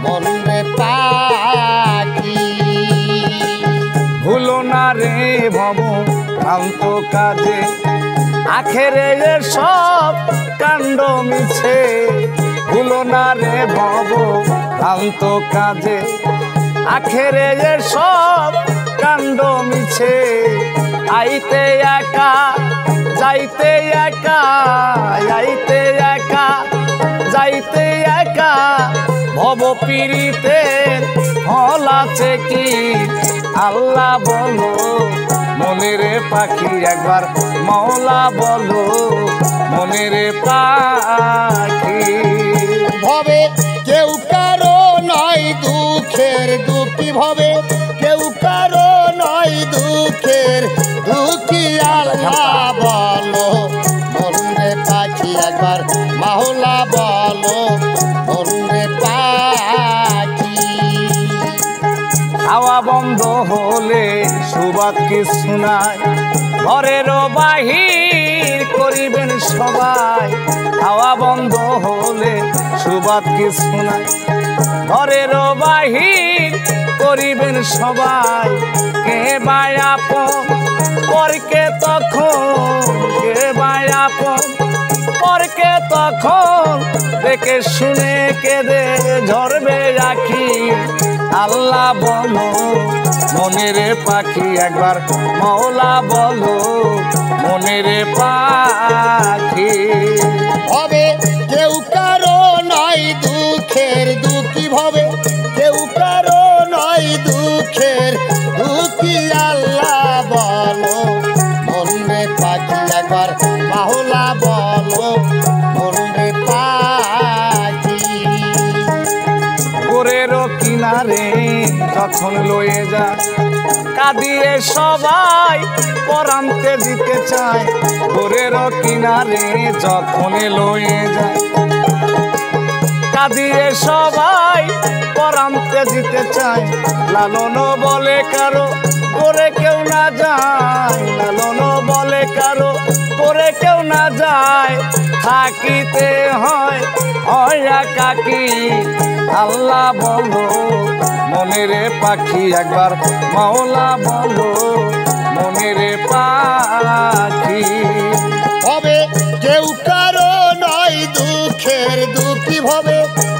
মনরে পাখি
ভুলো না রে ভব ভ্রান্ত কাজে আখেরে সব কাণ্ড মিছে ভুলো না রে ভব ভ্রান্ত কাজে আখেরে সব কাণ্ড মিছে আইতে একা যাইতে একা আইতে একা যাইতে একা ভব পীড়িতের ফল আছে কি আল্লাহ বলো মনেরে পাখি একবার মাওলা বলো মনেরে পাখি
ভবে কেউ কারো নয় দুঃখের দুঃখী ভবে কেউ কারো নয় দুঃখের দুঃখী আল্লাহ বলো মনরে পাখি একবার মাওলা বলো মনরে পাখি
খাওয়া বন্ধ হলে সুবাদ কিছু নাই ঘরেরও বাহির করিবেন সবাই খাওয়া বন্ধ হলে সুবাদ কিছু নাই ঘরেরও বাহির করিবেন সবাই কে বায়াপন পরকে তখন কে বায়াপন পরকে তখন দেখে শুনে কেঁদে ঝরবে রাখি আল্লাহ বলো মনেরে পাখি একবার মাওলা বলো মনেরে পাখি
হবে কেউ কারো নয় দুঃখের দুঃখী ভবে কেউ কারো নয় দুঃখের দুঃখী আল্লাহ বলো মনরে পাখি একবার মাওলা বলো মনরে পাখি
গোরেরও কিনারে যখন লয়ে যায় কাঁদিয়ে সবাই পরান্তে দিতে চায় গোরেরও কিনারে যখন লয়ে যায় কাঁদিয়ে সবাই পরান্তে দিতে চায় লালন বলে কারো করে কেউ না যায় লালন বলে কারো করে কেউ না যায় থাকিতে হয় কাকি আল্লাহ বলো মনেরে পাখি একবার মাওলা বলো মনেরে পাখি
হবে কেউ কারো নয় দুঃখের দুঃখী হবে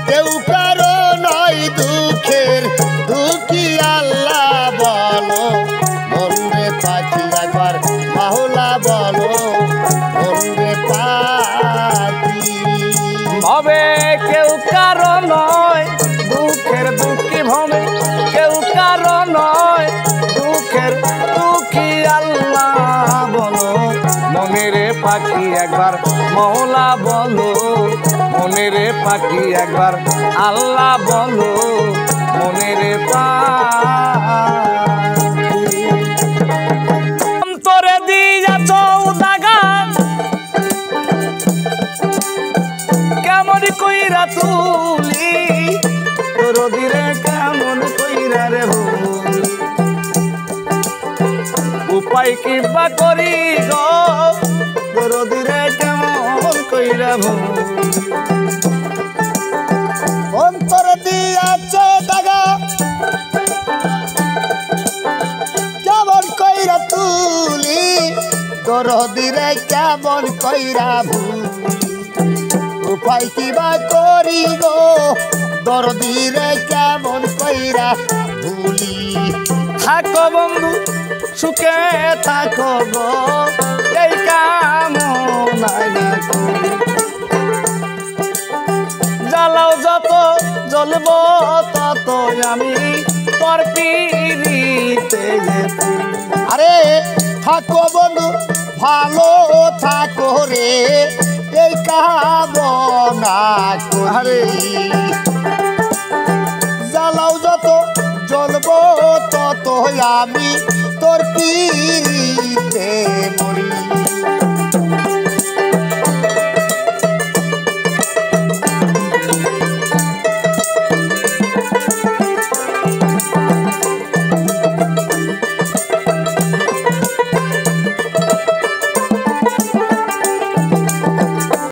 কেউ কারো নয় দুঃখের দুঃখী আল্লাহ বলো মনরে পাখি একবার মাওলা বলো মনরে পাখি
হবে কেউ কারো নয় দুঃখের দুঃখী ভবে কেউ কারো নয় দুঃখের দুঃখী আল্লাহ বলো মনেরে পাখি একবার মাওলা বলো মনেরে পাখি একবার আল্লাহ বলো মনেরে পাখি অন্তরে দিয়া চৌদাগা কেমন কইরা তুলি রদিরে কেমন কইরা রে উপায় কিবা করি গো রদিরে কেমন কইরা
অন্তর দিয়াছে দাগা কেমন কইরা ভুলি উপায় কিবা করি গো দরদি রে কেমন কইরা ভুলি
থাকো বন্ধু সুখে থাকো গো এই কামনাই করি জ্বালাও যত জ্বলব তত আমি তোর পিড়িতে
আরে থাকো বন্ধু ভালো থাকো রে এই কামনা করি জ্বালাও যত জ্বলব তত আমি তোর পিড়িতে মরি